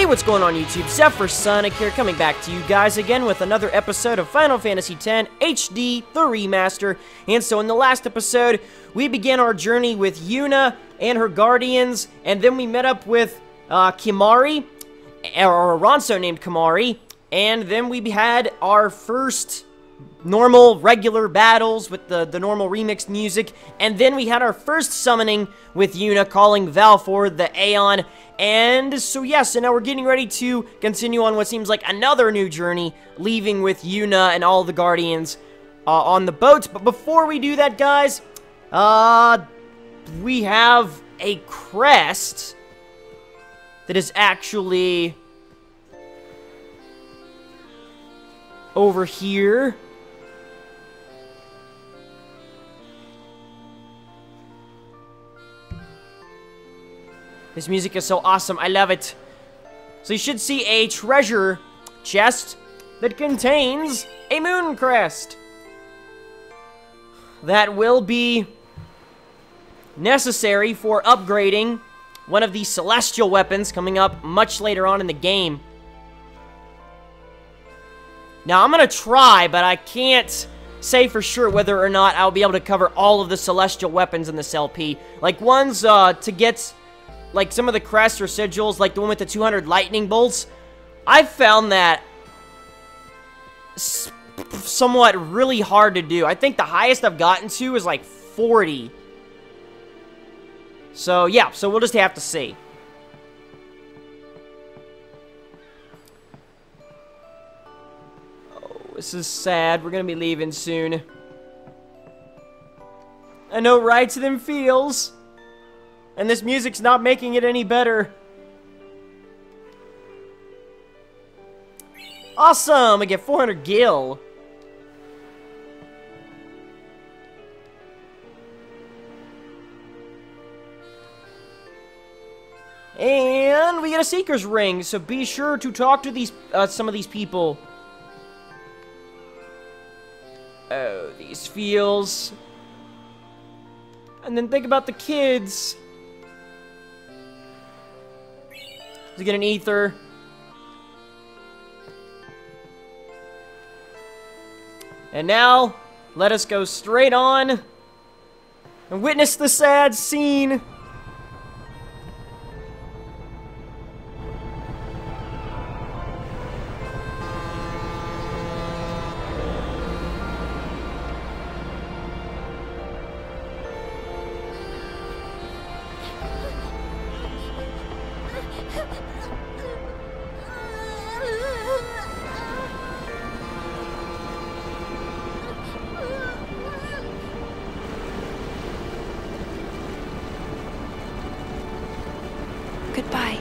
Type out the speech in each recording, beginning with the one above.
What's going on YouTube? ZephyrSonic here, coming back to you guys again with another episode of Final Fantasy X HD, the remaster. And so in the last episode, we began our journey with Yuna and her guardians, and then we met up with Kimahri, or a Ronso named Kimahri, and then we had our first normal, regular battles with the normal remixed music, and then we had our first summoning with Yuna calling Valfor the Aeon. And so yes, and now we're getting ready to continue on what seems like another new journey, leaving with Yuna and all the Guardians on the boat. But before we do that, guys, we have a crest that is actually over here. This music is so awesome. I love it. So you should see a treasure chest that contains a moon crest. That will be necessary for upgrading one of these celestial weapons coming up much later on in the game. Now, I'm going to try, but I can't say for sure whether or not I'll be able to cover all of the celestial weapons in this LP. Like, ones to get, like, some of the crests or sigils, like the one with the 200 lightning bolts. I've found that somewhat really hard to do. I think the highest I've gotten to is like 40. So, yeah, so we'll just have to see. This is sad. We're gonna be leaving soon. I know, right? To them feels. And this music's not making it any better. Awesome! I get 400 gil. And we get a Seeker's Ring, so be sure to talk to these some of these people. Oh, these feels. And then think about the kids. Let's get an ether. And now, let us go straight on and witness the sad scene. Goodbye.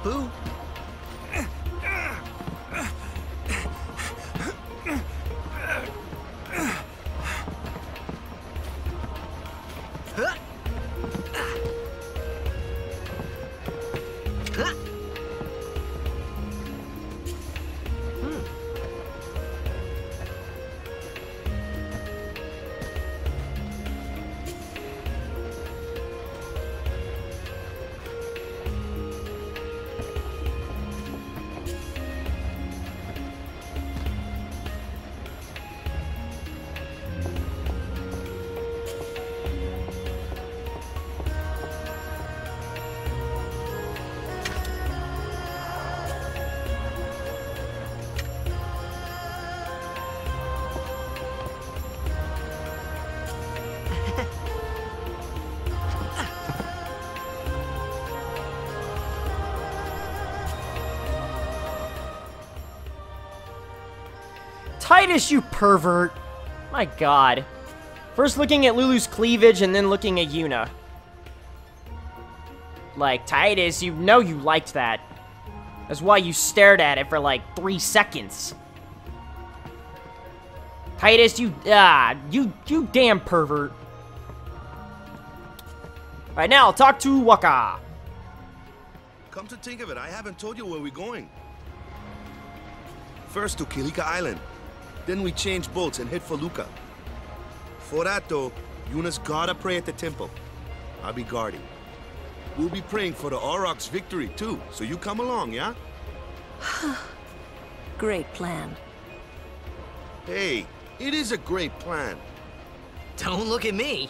Boo. Tidus, you pervert. My god. First looking at Lulu's cleavage and then looking at Yuna. Like, Tidus, you know you liked that. That's why you stared at it for like 3 seconds. Tidus, you damn pervert. Alright, now, talk to Waka. Come to think of it, I haven't told you where we're going. First to Kilika Island. Then we change boats and head for Luca. For that, though, Yuna's gotta pray at the temple. I'll be guarding. We'll be praying for the Aurochs' victory, too, so you come along, yeah? Great plan. Hey, it is a great plan. Don't look at me.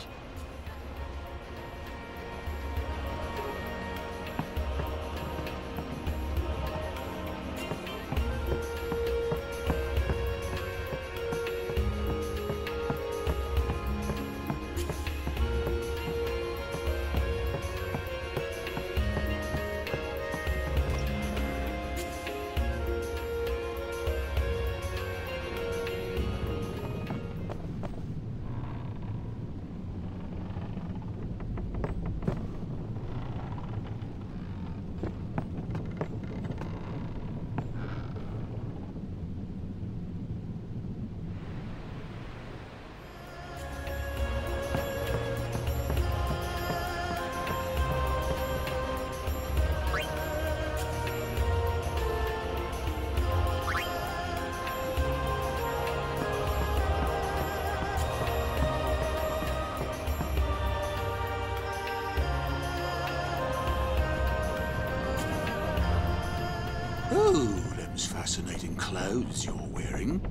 Oh, them's fascinating clothes you're wearing.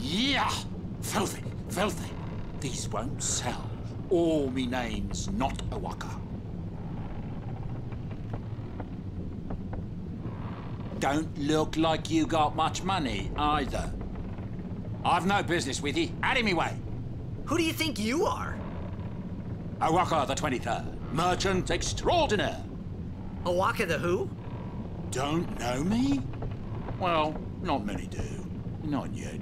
Yeah! Filthy, filthy. These won't sell. Or me name's not a Waka. Don't look like you got much money, either. I've no business with you. Out of me way. Who do you think you are? A Waka the 23rd. Merchant extraordinaire. Awaka the who? Don't know me? Well, not many do. Not yet.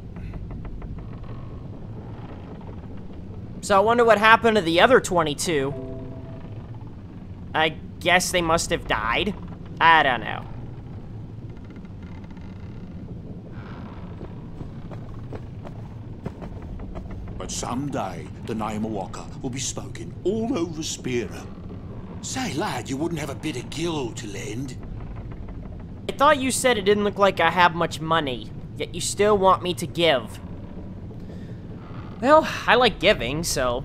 So I wonder what happened to the other 22. I guess they must have died. I don't know. But someday, the name of Waka will be spoken all over Spira. Say, lad, you wouldn't have a bit of gil to lend? I thought you said it didn't look like I have much money, yet you still want me to give. Well, I like giving, so...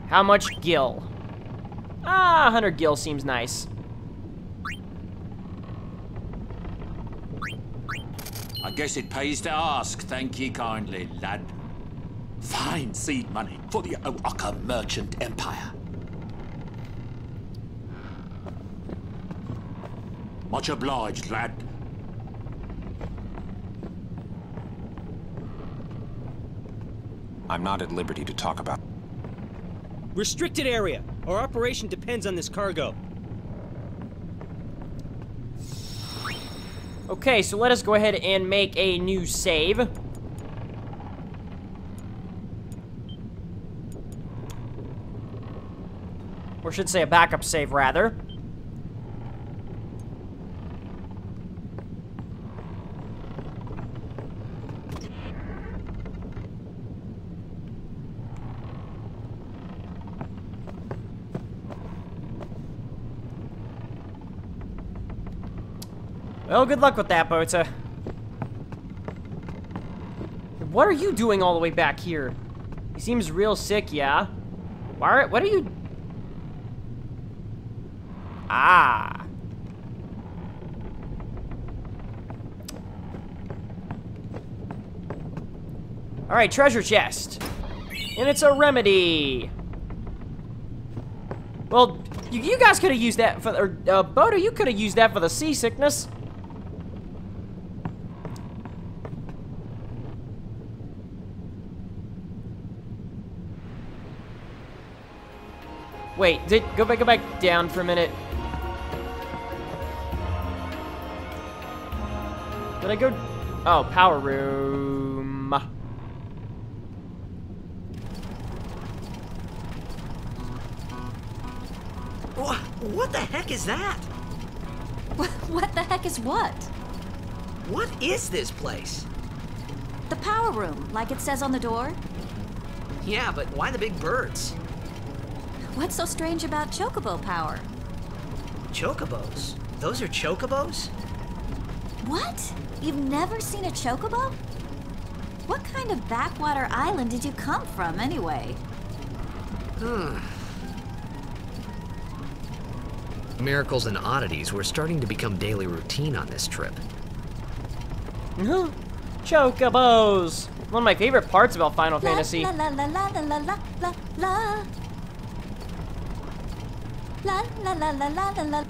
How much gil? 100 gil seems nice. I guess it pays to ask, thank ye kindly, lad. Fine seed money for the Waka merchant empire. Much obliged, lad. I'm not at liberty to talk about... Restricted area. Our operation depends on this cargo. Okay, so let us go ahead and make a new save. Or should say a backup save, rather. Well, good luck with that, Bota. What are you doing all the way back here? He seems real sick, yeah? What are you... Ah. Alright, treasure chest. And it's a remedy. Well, you guys could have used that for... Or, Boda, you could have used that for the seasickness. Wait, go back down for a minute. Did I go... Oh, power room. What the heck is that? What the heck is what? What is this place? The power room, like it says on the door? Yeah, but why the big birds? What's so strange about chocobo power? Chocobos? Those are chocobos? What? You've never seen a chocobo? What kind of backwater island did you come from, anyway? Miracles and oddities were starting to become daily routine on this trip. Chocobos! One of my favorite parts about Final Fantasy. La la la la la la la la la. La la la la la la la.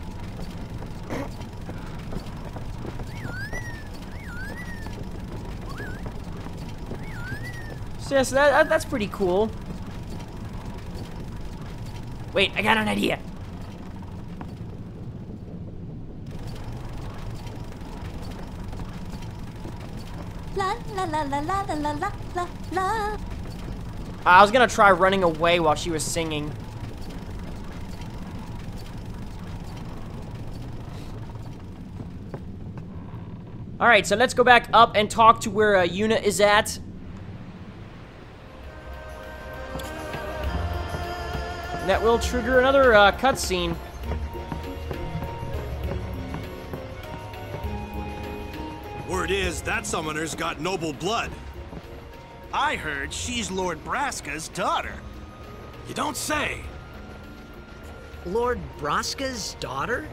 So yes, that's pretty cool. Wait, I got an idea. La la la la la la la la la. I was gonna try running away while she was singing. Alright, so let's go back up and talk to where Yuna is at. And that will trigger another cutscene. Word is that summoner's got noble blood. I heard she's Lord Braska's daughter. You don't say. Lord Braska's daughter?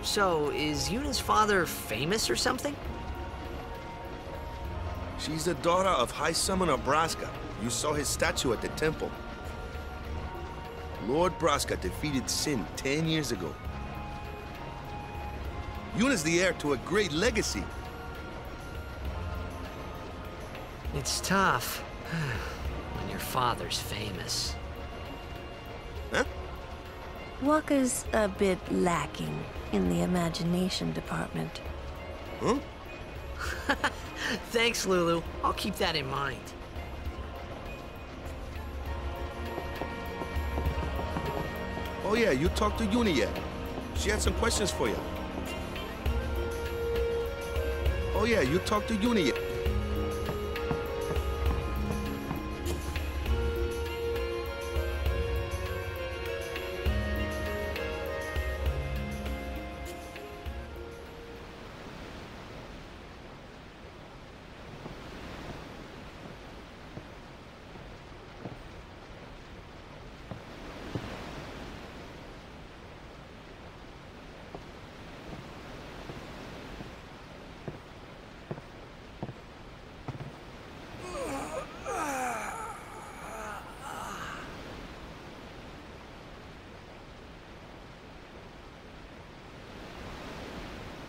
So, is Yuna's father famous or something? She's the daughter of High Summoner Braska. You saw his statue at the temple. Lord Braska defeated Sin 10 years ago. Yuna's the heir to a great legacy. It's tough when your father's famous. Huh? Wakka's a bit lacking in the imagination department. Huh? Thanks, Lulu. I'll keep that in mind. Oh yeah, you talked to Yuna yet? She had some questions for you. Oh yeah, you talked to Yuna yet?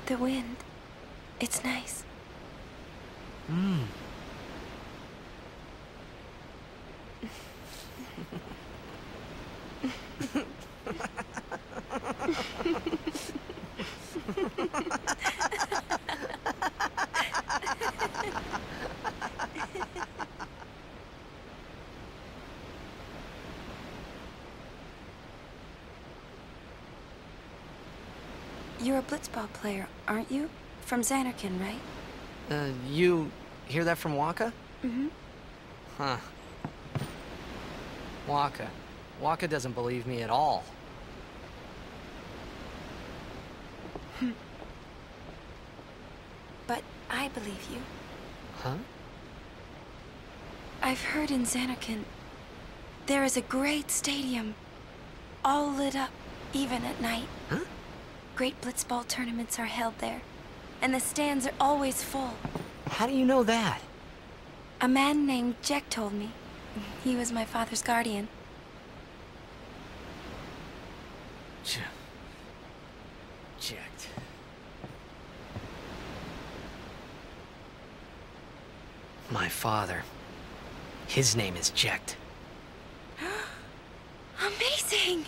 The wind. It's nice. You're a blitzball player, aren't you? From Xanarkand, right? You hear that from Wakka? Mm-hmm. Huh. Wakka doesn't believe me at all. But I believe you. Huh? I've heard in Xanarkand there is a great stadium, all lit up, even at night. Huh? Great blitzball tournaments are held there, and the stands are always full. How do you know that? A man named Jack told me. He was my father's guardian. Checked. My father. His name is Jecht. Amazing!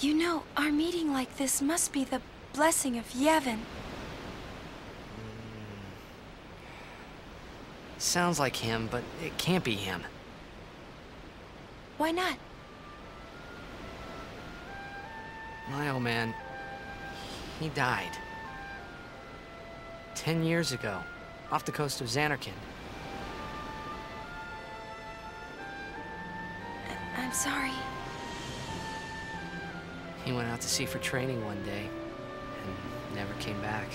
You know, our meeting like this must be the blessing of Yevon. Sounds like him, but it can't be him. Why not? My old man, he died. 10 years ago, off the coast of Xanarkand. I'm sorry. He went out to sea for training one day, and never came back.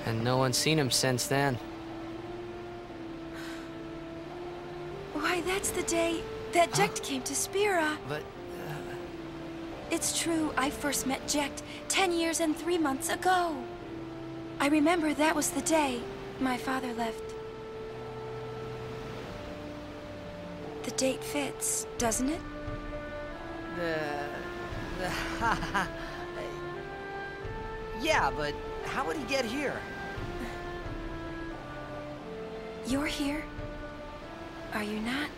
And no one's seen him since then. Why, that's the day that Jecht came to Spira. But, It's true, I first met Jecht 10 years and 3 months ago. I remember that was the day my father left. The date fits, doesn't it? Yeah, but how would he get here? You're here? Are you not?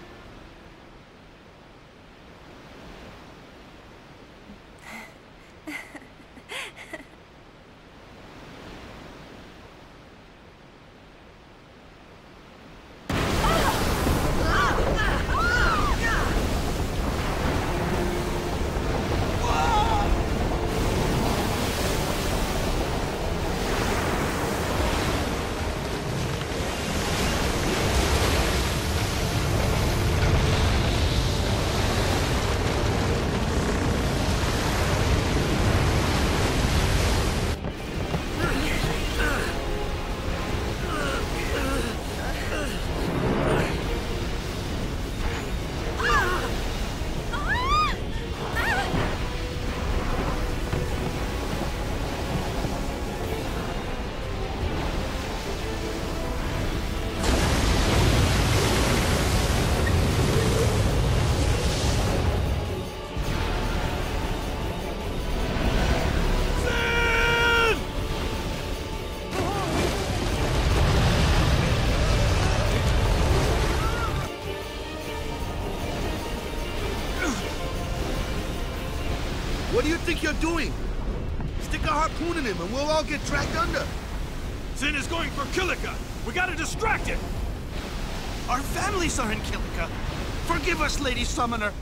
What do you think you're doing? Stick a harpoon in him and we'll all get dragged under. Sin is going for Kilika. We gotta distract him. Our families are in Kilika. Forgive us, Lady Summoner.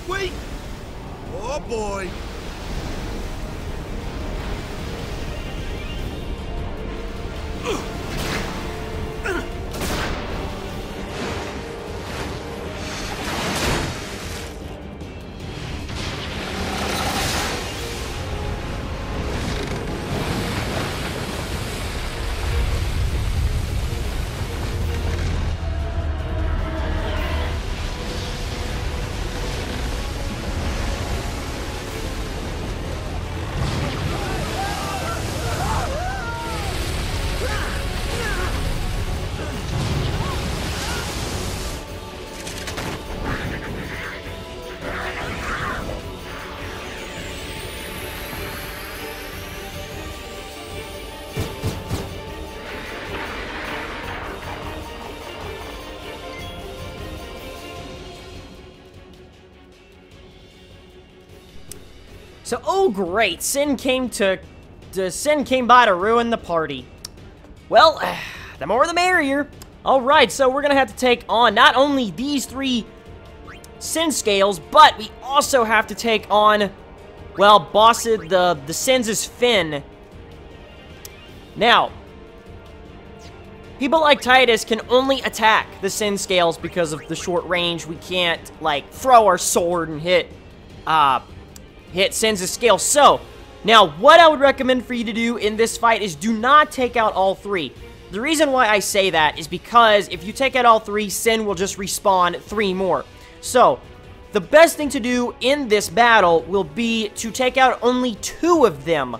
Wait! Oh boy! So, oh great, Sin came by to ruin the party. Well, the more the merrier. Alright, so we're gonna have to take on not only these 3 Sin scales, but we also have to take on, well, the Sins' Fin. Now, people like Tidus can only attack the Sin scales because of the short range. We can't, like, throw our sword and hit Sins' scale. So, now, what I would recommend for you to do in this fight is do not take out all 3. The reason why I say that is because if you take out all 3, Sin will just respawn 3 more. So, the best thing to do in this battle will be to take out only 2 of them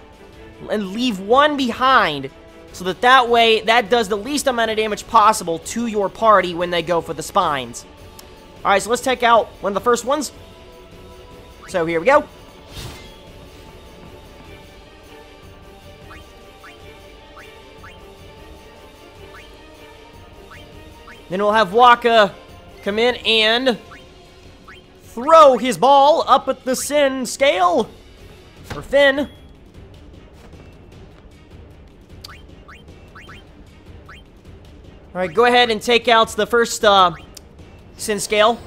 and leave 1 behind, so that way, that does the least amount of damage possible to your party when they go for the spines. Alright, so let's take out one of the first ones. So here we go. Then we'll have Waka come in and throw his ball up at the Sin scale. Or fin. Alright, go ahead and take out the first Sin scale.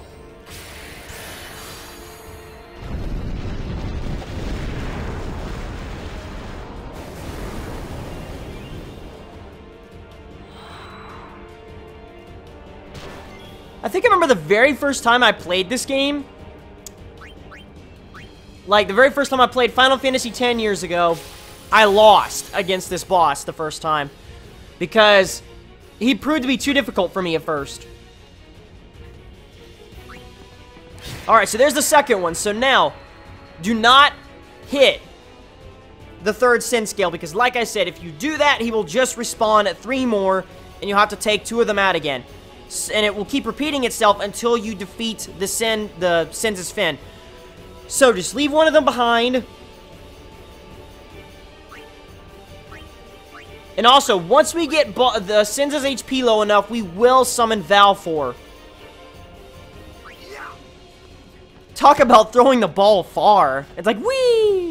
I think I remember the very first time I played this game. Like, the very first time I played Final Fantasy X years ago, I lost against this boss the first time. Because he proved to be too difficult for me at first. Alright, so there's the second one. So now, do not hit the third Sin scale. Because like I said, if you do that, he will just respawn at 3 more. And you'll have to take 2 of them out again. And it will keep repeating itself until you defeat the Sin's fin. So just leave one of them behind. And also, once we get the Sin's HP low enough, we will summon Valfor. Talk about throwing the ball far. It's like, whee!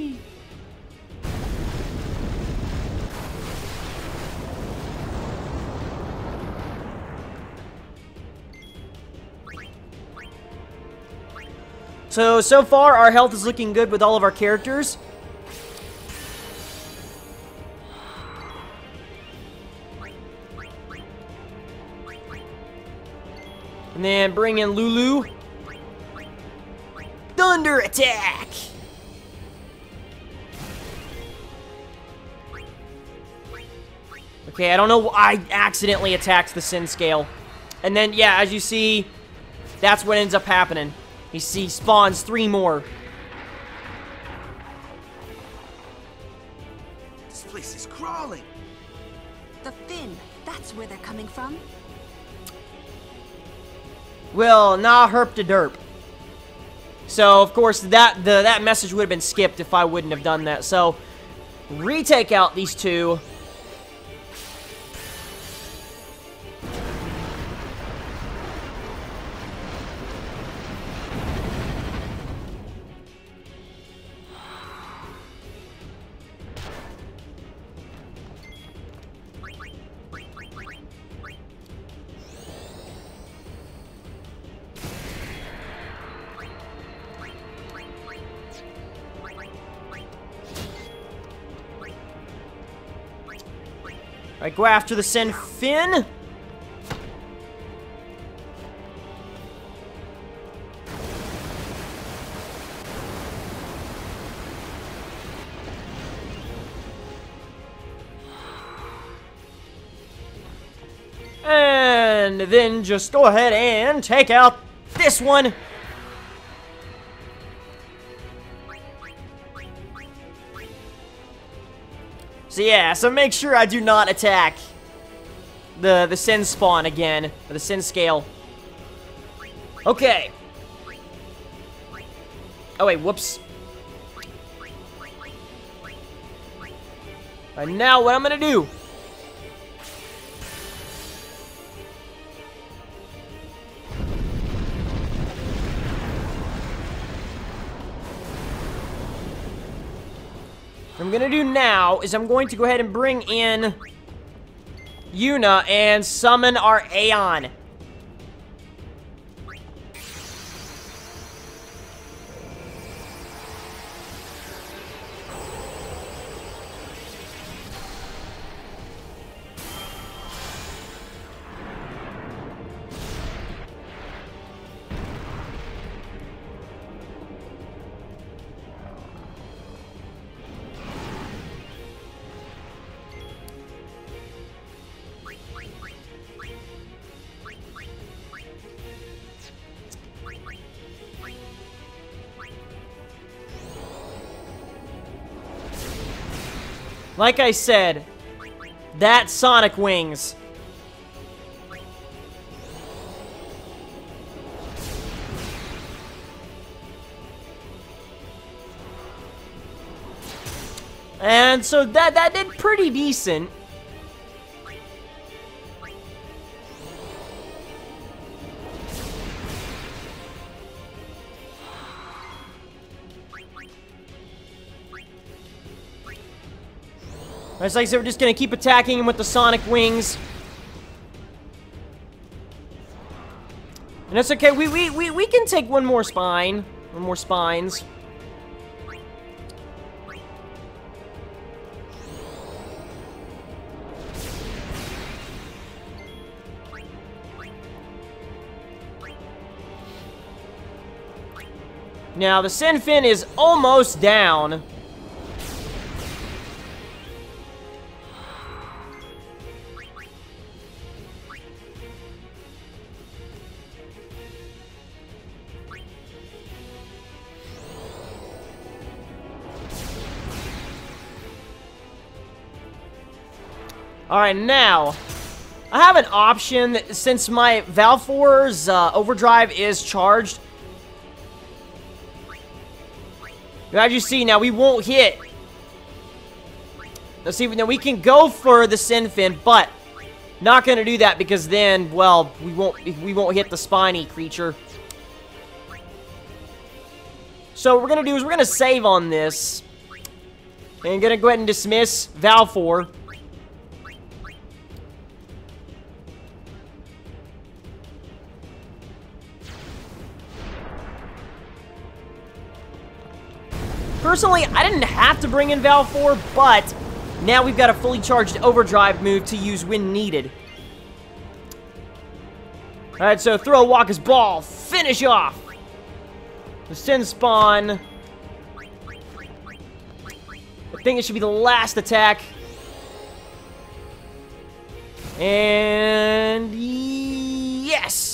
So far, our health is looking good with all of our characters. And then bring in Lulu. Thunder attack! Okay, I don't know. I accidentally attacked the Sin scale. And then, yeah, as you see, that's what ends up happening. He spawns 3 more. This place is crawling. The fin, that's where they're coming from. Well, nah, herp to derp. So, of course, that message would have been skipped if I wouldn't have done that. So, retake out these 2. Alright, go after the Sin fin. And then just go ahead and take out this one. So yeah, so make sure I do not attack the Sinspawn again, or the Sin scale. Okay. Oh wait, whoops. Alright, now what I'm gonna do. What I'm gonna do now is I'm going to go ahead and bring in Yuna and summon our Aeon. Like I said, that Sonic Wings. And so that did pretty decent. It's like I said, we're just gonna keep attacking him with the sonic wings. And that's okay, we can take one more spine. One more spines. Now, the Sinfin is almost down. Alright, now, I have an option that, since my Valfor's overdrive is charged. As you see, now we won't hit. Let's see, now we can go for the Sinfin, but not gonna do that because then, well, we won't hit the spiny creature. So what we're gonna do is we're gonna save on this. And gonna go ahead and dismiss Valfor. Personally, I didn't have to bring in Valfor, but now we've got a fully charged overdrive move to use when needed. Alright, so throw Waka's ball, finish off the Sinspawn. I think it should be the last attack. And yes!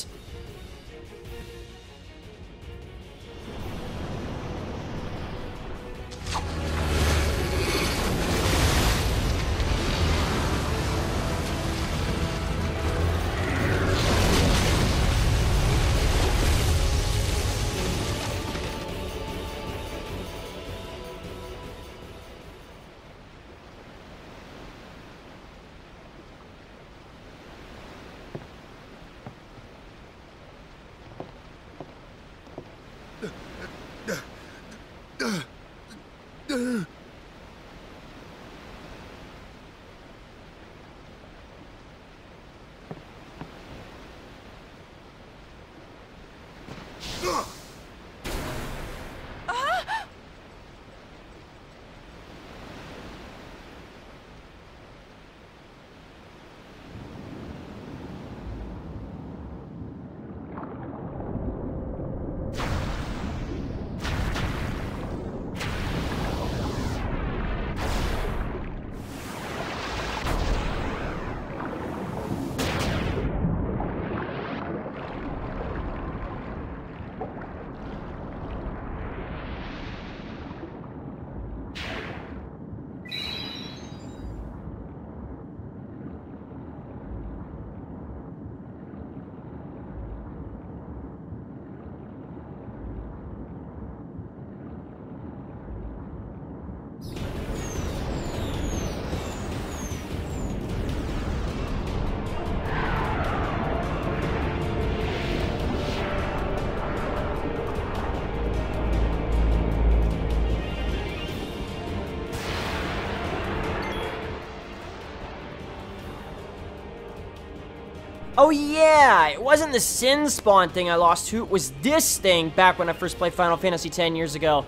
Oh yeah, it wasn't the Sinspawn thing I lost to, it was this thing back when I first played Final Fantasy X years ago.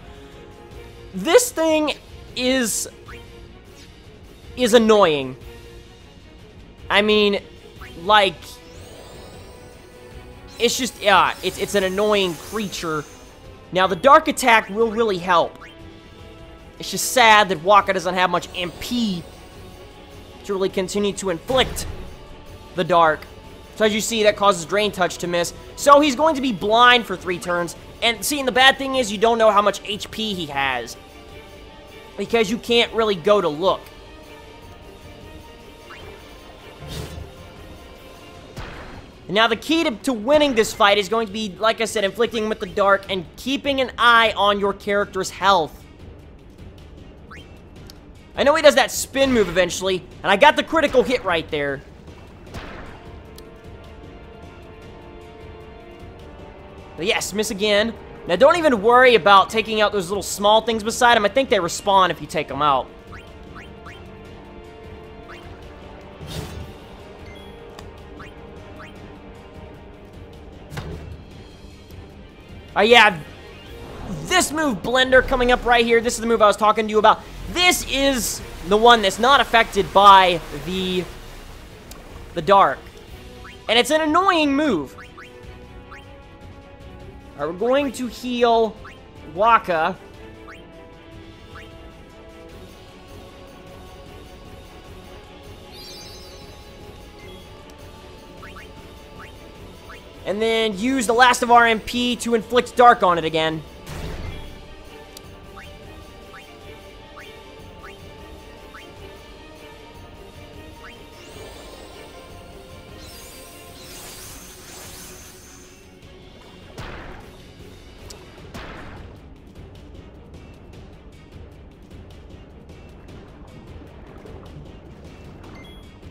This thing is annoying. I mean, like, it's just, yeah, it's an annoying creature. Now, the Dark attack will really help. It's just sad that Waka doesn't have much MP to really continue to inflict the Dark. So as you see, that causes Drain Touch to miss. So he's going to be blind for 3 turns. And see, and the bad thing is you don't know how much HP he has, because you can't really go to look. And now the key to winning this fight is going to be, like I said, inflicting with the Dark and keeping an eye on your character's health. I know he does that spin move eventually, and I got the critical hit right there. But yes, miss again. Now, don't even worry about taking out those little small things beside him. I think they respawn if you take them out. Oh, yeah. This move, Blender, coming up right here. This is the move I was talking to you about. This is the one that's not affected by the dark. And it's an annoying move. Alright, we're going to heal Waka. And then use the last of our MP to inflict dark on it again.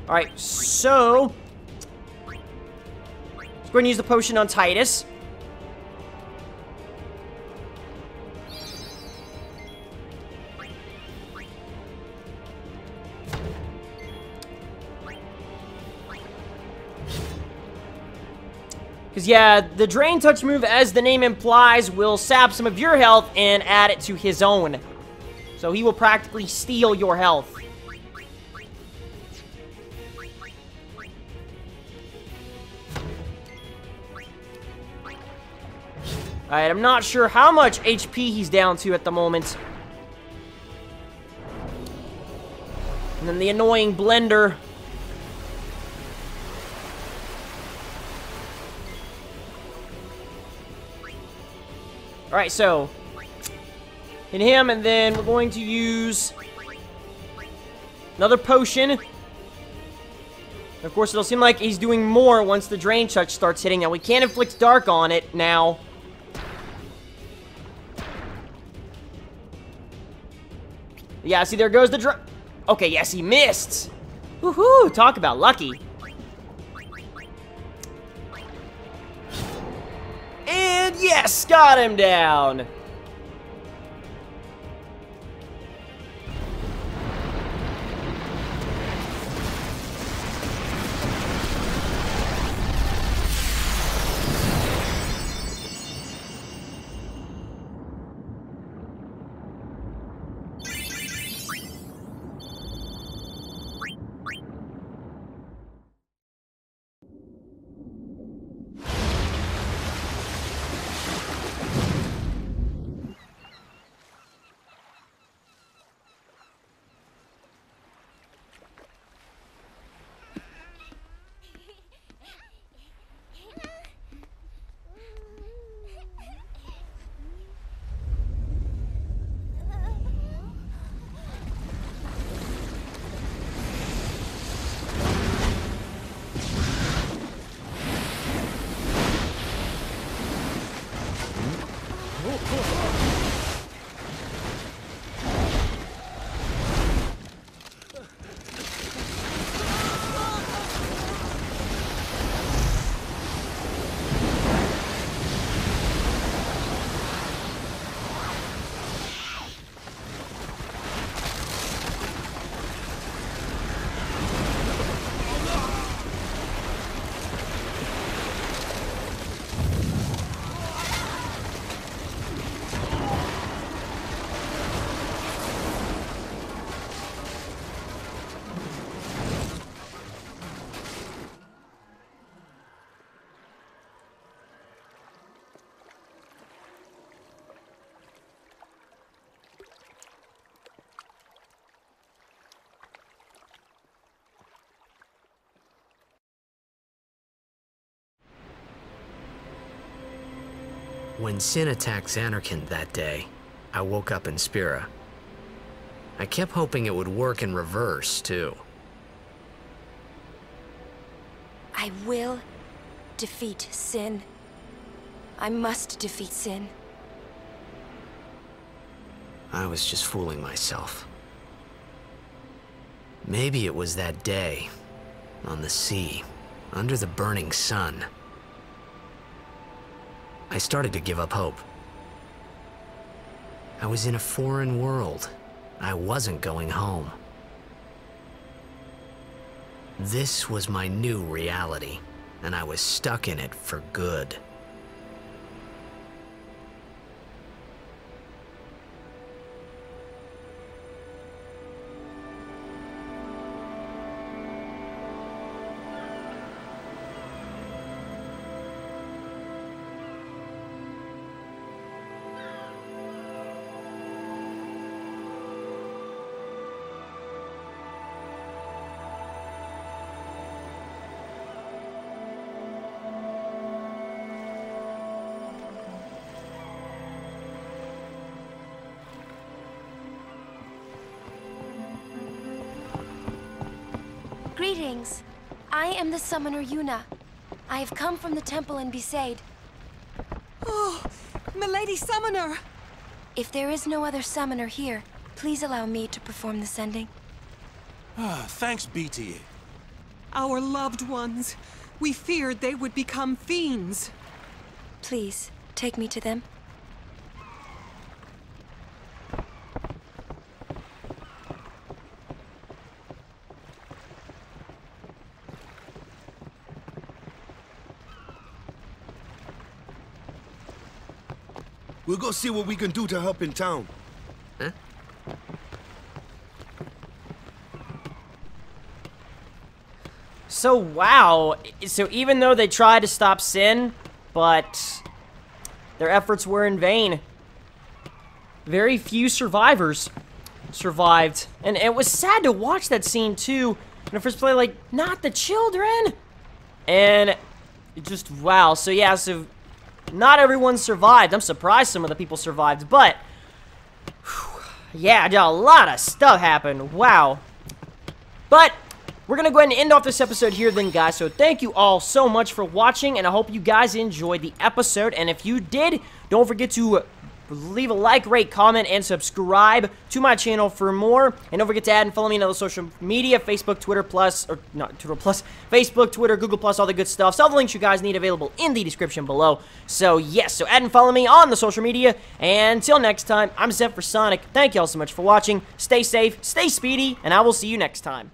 Alright, so let's go ahead and use the potion on Tidus. Because, yeah, the Drain Touch move, as the name implies, will sap some of your health and add it to his own. So he will practically steal your health. Alright, I'm not sure how much HP he's down to at the moment. And then the annoying Blender. Alright, so hit him, and then we're going to use another potion. Of course, it'll seem like he's doing more once the Drain Touch starts hitting. Now, we can't inflict dark on it now. Yeah, see, there goes the Okay, yes, he missed. Woohoo! Talk about lucky. And yes, got him down. When Sin attacked Xanarkand that day, I woke up in Spira. I kept hoping it would work in reverse, too. I will defeat Sin. I must defeat Sin. I was just fooling myself. Maybe it was that day, on the sea, under the burning sun. I started to give up hope. I was in a foreign world. I wasn't going home. This was my new reality, and I was stuck in it for good. Greetings. I am the summoner Yuna. I have come from the temple in Besaid. Oh, milady summoner! If there is no other summoner here, please allow me to perform the sending. Thanks, BT. Our loved ones. We feared they would become fiends. Please, take me to them. We'll go see what we can do to help in town. Huh? So, wow. So even though they tried to stop Sin, but their efforts were in vain. Very few survivors survived. And it was sad to watch that scene, too. In the first place, like, not the children! And it just, wow. So, yeah, so not everyone survived. I'm surprised some of the people survived, but whew, yeah, a lot of stuff happened. Wow. But we're going to go ahead and end off this episode here then, guys. So thank you all so much for watching, and I hope you guys enjoyed the episode. And if you did, don't forget to leave a like, rate, comment, and subscribe to my channel for more. And don't forget to add and follow me on other social media, Facebook, Twitter Plus, or not Twitter Plus, Facebook, Twitter, Google Plus, all the good stuff. So all the links you guys need available in the description below. So yes, so add and follow me on the social media. And until next time, I'm ZephyrSonic. Thank you all so much for watching. Stay safe, stay speedy, and I will see you next time.